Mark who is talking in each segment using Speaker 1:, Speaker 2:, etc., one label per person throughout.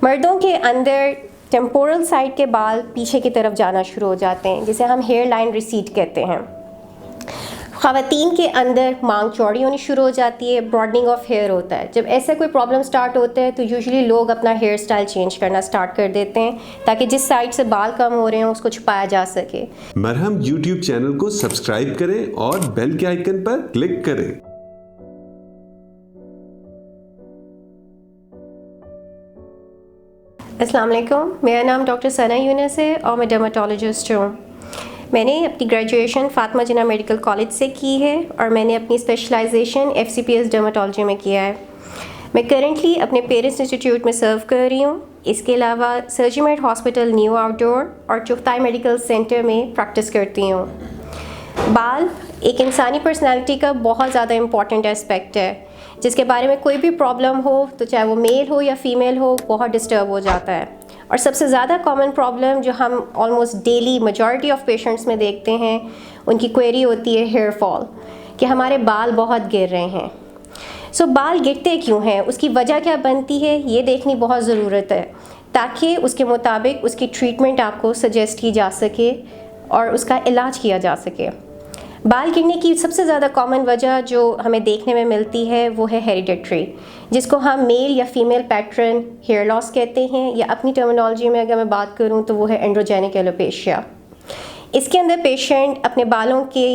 Speaker 1: मर्दों के अंदर टेम्पोरल साइड के बाल पीछे की तरफ जाना शुरू हो जाते हैं, जिसे हम हेयर लाइन रिसीड कहते हैं। ख़वातीन के अंदर मांग चौड़ी होनी शुरू हो जाती है, ब्रॉडनिंग ऑफ हेयर होता है। जब ऐसा कोई प्रॉब्लम स्टार्ट होता है तो यूजुअली लोग अपना हेयर स्टाइल चेंज करना स्टार्ट कर देते हैं ताकि जिस साइड से बाल कम हो रहे हैं उसको छुपाया जा सके।
Speaker 2: मरहम यूट्यूब चैनल को सब्सक्राइब करें और बेल के आइकन पर क्लिक करें।
Speaker 1: अस्सलाम वालेकुम, मेरा नाम डॉक्टर सना यूनस है और मैं डर्माटोलॉजिस्ट हूँ। मैंने अपनी ग्रेजुएशन फातिमा जिन्ना मेडिकल कॉलेज से की है और मैंने अपनी स्पेशलाइजेशन FCPS डर्माटोलॉजी में किया है। मैं करेंटली अपने पेरेंट्स इंस्टीट्यूट में सर्व कर रही हूँ। इसके अलावा सर्जिमेट हॉस्पिटल न्यू आउटडोर और चुगताई मेडिकल सेंटर में प्रैक्टिस करती हूँ। बाल एक इंसानी पर्सनैलिटी का बहुत ज़्यादा इम्पॉर्टेंट एस्पेक्ट है, जिसके बारे में कोई भी प्रॉब्लम हो तो चाहे वो मेल हो या फीमेल हो बहुत डिस्टर्ब हो जाता है। और सबसे ज़्यादा कॉमन प्रॉब्लम जो हम almost daily majority of patients में देखते हैं, उनकी क्वेरी होती है हेयर फॉल, कि हमारे बाल बहुत गिर रहे हैं। सो बाल गिरते क्यों हैं, उसकी वजह क्या बनती है, ये देखनी बहुत ज़रूरत है ताकि उसके मुताबिक उसकी ट्रीटमेंट आपको सजेस्ट की जा सके और उसका इलाज किया जा सके। बाल गिरने की सबसे ज़्यादा कॉमन वजह जो हमें देखने में मिलती है वो है हेरिडिटरी, जिसको हम मेल या फीमेल पैटर्न हेयर लॉस कहते हैं, या अपनी टर्मिनोलॉजी में अगर मैं बात करूं तो वो है एंड्रोजेनिक एलोपेशिया। इसके अंदर पेशेंट अपने बालों के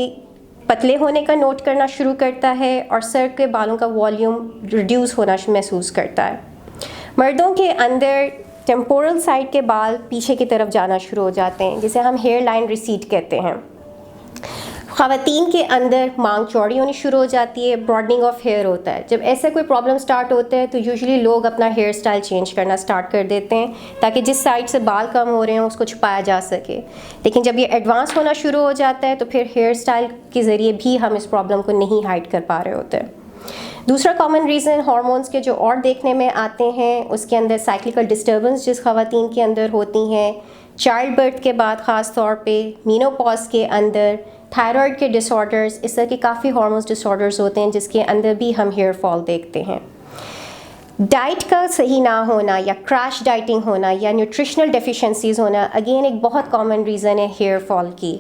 Speaker 1: पतले होने का नोट करना शुरू करता है और सर के बालों का वॉल्यूम रिड्यूस होना महसूस करता है। मर्दों के अंदर टेम्पोरल साइड के बाल पीछे की तरफ जाना शुरू हो जाते हैं, जिसे हम हेयर लाइन रिसीड कहते हैं। ख़वातीन के अंदर मांग चौड़ी होनी शुरू हो जाती है, ब्रॉडनिंग ऑफ हेयर होता है। जब ऐसा कोई प्रॉब्लम स्टार्ट होता है तो यूजुअली लोग अपना हेयर स्टाइल चेंज करना स्टार्ट कर देते हैं ताकि जिस साइड से बाल कम हो रहे हैं उसको छुपाया जा सके। लेकिन जब ये एडवांस होना शुरू हो जाता है तो फिर हेयर स्टाइल के ज़रिए भी हम इस प्रॉब्लम को नहीं हाइड कर पा रहे होते हैं। दूसरा कॉमन रीज़न हार्मोन्स के जो और देखने में आते हैं, उसके अंदर साइक्लिकल डिस्टर्बेंस जिस ख़वातीन के अंदर होती हैं, चाइल्ड बर्थ के बाद ख़ास तौर पे, मीनोपॉज के अंदर, थायराइड के डिसऑर्डर्स, इस तरह के काफ़ी हार्मोन्स डिसऑर्डर्स होते हैं जिसके अंदर भी हम हेयर फॉल देखते हैं। डाइट का सही ना होना या क्रैश डाइटिंग होना या न्यूट्रिशनल डेफिशिएंसीज होना अगेन एक बहुत कॉमन रीज़न है हेयर फॉल की।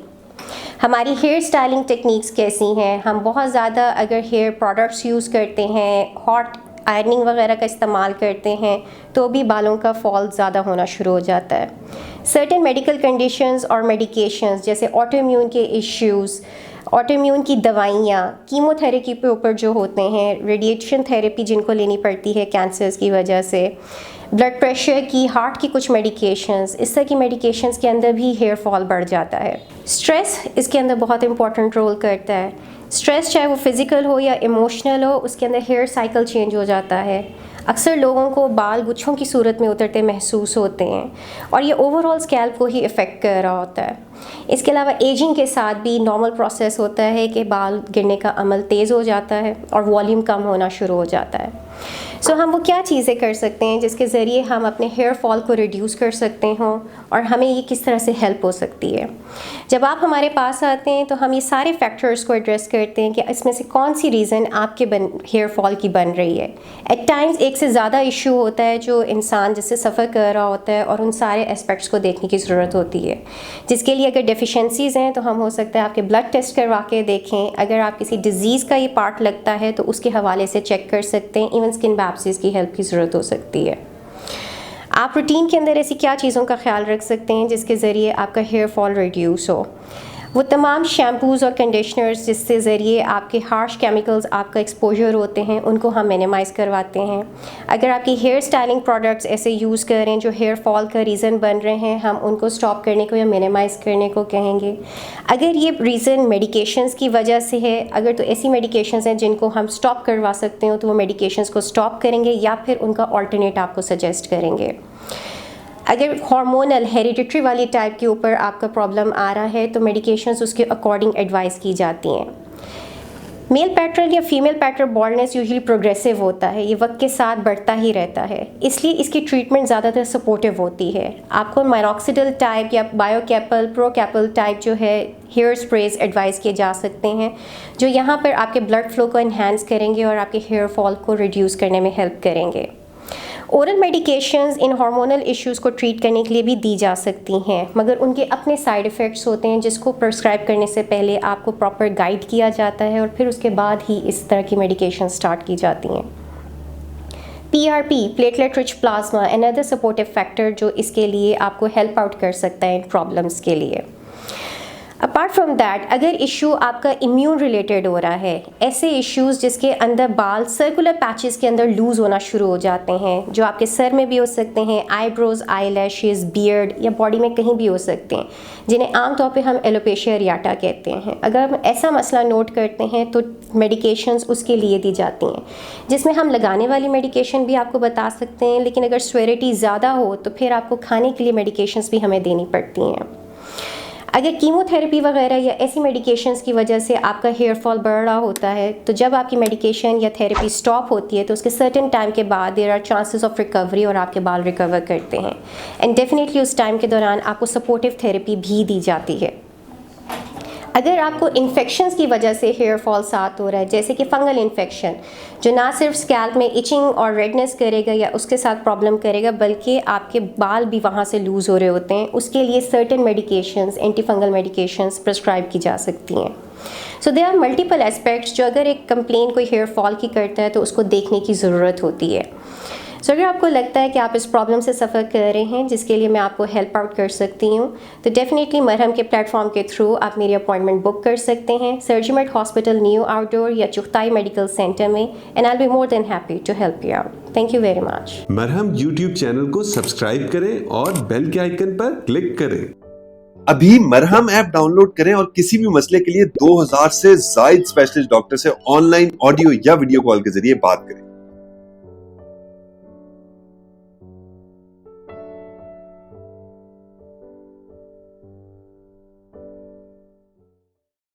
Speaker 1: हमारी हेयर स्टाइलिंग टेक्निक्स कैसी हैं, हम बहुत ज़्यादा अगर हेयर प्रोडक्ट्स यूज़ करते हैं, हॉट आयरनिंग वगैरह का इस्तेमाल करते हैं तो भी बालों का फॉल ज़्यादा होना शुरू हो जाता है। सर्टेन मेडिकल कंडीशंस और मेडिकेशंस जैसे ऑटोइम्यून के इश्यूज़, ऑटोइम्यून की दवाइयाँ, कीमोथेरेपी के ऊपर जो होते हैं, रेडिएशन थेरेपी जिनको लेनी पड़ती है कैंसर्स की वजह से, ब्लड प्रेशर की, हार्ट की कुछ मेडिकेशंस, इस तरह की मेडिकेशंस के अंदर भी हेयर फॉल बढ़ जाता है। स्ट्रेस इसके अंदर बहुत इंपॉर्टेंट रोल करता है। स्ट्रेस चाहे वो फिज़िकल हो या इमोशनल हो, उसके अंदर हेयर साइकिल चेंज हो जाता है। अक्सर लोगों को बाल गुच्छों की सूरत में उतरते महसूस होते हैं और ये ओवरऑल स्कैल्प को ही इफ़ेक्ट कर रहा होता है। इसके अलावा एजिंग के साथ भी नॉर्मल प्रोसेस होता है कि बाल गिरने का अमल तेज़ हो जाता है और वॉल्यूम कम होना शुरू हो जाता है। सो हम वो क्या चीज़ें कर सकते हैं जिसके ज़रिए हम अपने हेयर फॉल को रिड्यूस कर सकते हों और हमें ये किस तरह से हेल्प हो सकती है। जब आप हमारे पास आते हैं तो हम ये सारे फैक्टर्स को एड्रेस करते हैं कि इसमें से कौन सी रीज़न आपके हेयर फॉल की बन रही है। एट टाइम्स एक से ज़्यादा इशू होता है जो इंसान जिससे सफ़र कर रहा होता है और उन सारे एस्पेक्ट्स को देखने की ज़रूरत होती है, जिसके लिए अगर डेफिशिएंसीज़ हैं तो हम हो सकता है आपके ब्लड टेस्ट करवा के देखें। अगर आप किसी डिज़ीज़ का ये पार्ट लगता है तो उसके हवाले से चेक कर सकते हैं। इवन स्किन बायोप्सीज की हेल्प की ज़रूरत हो सकती है। आप रूटीन के अंदर ऐसी क्या चीज़ों का ख्याल रख सकते हैं जिसके ज़रिए आपका हेयर फॉल रिड्यूस हो। वो तमाम शैम्पूज़ और कंडीशनर्स जिससे ज़रिए आपके हार्श केमिकल्स आपका एक्सपोजर होते हैं उनको हम मिनिमाइज़ करवाते हैं। अगर आपकी हेयर स्टाइलिंग प्रोडक्ट्स ऐसे यूज़ करें जो हेयर फॉल का रीज़न बन रहे हैं, हम उनको स्टॉप करने को या मिनिमाइज़ करने को कहेंगे। अगर ये रीज़न मेडिकेशंस की वजह से है, अगर तो ऐसी मेडिकेशंस हैं जिनको हम स्टॉप करवा सकते हो तो वो मेडिकेशंस को स्टॉप करेंगे या फिर उनका ऑल्टरनेट आपको सजेस्ट करेंगे। अगर हार्मोनल हेरिडिटरी वाली टाइप के ऊपर आपका प्रॉब्लम आ रहा है तो मेडिकेशंस उसके अकॉर्डिंग एडवाइस की जाती हैं। मेल पैटर्न या female pattern baldness usually progressive होता है, ये वक्त के साथ बढ़ता ही रहता है, इसलिए इसकी ट्रीटमेंट ज़्यादातर सपोर्टिव होती है। आपको माइनॉक्सिडिल टाइप या बायोकैपल, प्रोकैपल टाइप जो है हेयर स्प्रेज एडवाइस किए जा सकते हैं जो यहाँ पर आपके ब्लड फ्लो को इन्हांस करेंगे और आपके हेयर फॉल को रिड्यूस करने में हेल्प करेंगे। ओरल मेडिकेशंस इन हार्मोनल इश्यूज़ को ट्रीट करने के लिए भी दी जा सकती हैं, मगर उनके अपने साइड इफ़ेक्ट्स होते हैं जिसको प्रिस्क्राइब करने से पहले आपको प्रॉपर गाइड किया जाता है और फिर उसके बाद ही इस तरह की मेडिकेशन स्टार्ट की जाती हैं। PRP platelet rich plasma another supportive factor जो इसके लिए आपको हेल्प आउट कर सकता है इन प्रॉब्लम्स के लिए। अपार्ट फ्रॉम दैट, अगर इशू आपका इम्यून रिलेटेड हो रहा है, ऐसे इश्यूज़ जिसके अंदर बाल सर्कुलर पैचेस के अंदर लूज़ होना शुरू हो जाते हैं, जो आपके सर में भी हो सकते हैं, आईब्रोज, आईलैशेस, बियर्ड या बॉडी में कहीं भी हो सकते हैं, जिन्हें आमतौर पे हम एलोपेशिया एरियाटा कहते हैं। अगर हम ऐसा मसला नोट करते हैं तो मेडिकेशंस उसके लिए दी जाती हैं, जिसमें हम लगाने वाली मेडिकेशन भी आपको बता सकते हैं, लेकिन अगर स्वेरिटी ज़्यादा हो तो फिर आपको खाने के लिए मेडिकेशंस भी हमें देनी पड़ती हैं। अगर कीमोथेरेपी वगैरह या ऐसी मेडिकेशंस की वजह से आपका हेयर फॉल बढ़ रहा होता है, तो जब आपकी मेडिकेशन या थेरेपी स्टॉप होती है तो उसके सर्टेन टाइम के बाद there are chances of recovery और आपके बाल रिकवर करते हैं। एंड डेफिनेटली उस टाइम के दौरान आपको सपोर्टिव थेरेपी भी दी जाती है। अगर आपको इन्फेक्शंस की वजह से हेयर फॉल साथ हो रहा है, जैसे कि फंगल इन्फेक्शन, जो ना सिर्फ स्कैल्प में इचिंग और रेडनेस करेगा या उसके साथ प्रॉब्लम करेगा, बल्कि आपके बाल भी वहाँ से लूज़ हो रहे होते हैं, उसके लिए certain medications, anti fungal medications prescribe की जा सकती हैं। So there are multiple aspects जो अगर एक कंप्लेन कोई हेयर फॉल की करता है तो उसको देखने की ज़रूरत होती है। सो अगर आपको लगता है कि आप इस प्रॉब्लम से सफ़र कर रहे हैं जिसके लिए मैं आपको हेल्प आउट कर सकती हूँ, तो डेफिनेटली मरहम के प्लेटफॉर्म के थ्रू आप मेरी अपॉइंटमेंट बुक कर सकते हैं सर्जिमेट हॉस्पिटल न्यू आउटडोर या चुगताई मेडिकल सेंटर में, and I will be more than happy to help you out. Thank you very much.
Speaker 2: Marham YouTube चैनल को सब्सक्राइब करें और बेल के आइकन पर क्लिक करें।
Speaker 3: अभी मरहम ऐप डाउनलोड करें और किसी भी मसले के लिए 2000 से ज्यादा स्पेशलिस्ट डॉक्टर से ऑनलाइन ऑडियो या वीडियो कॉल के जरिए बात करें।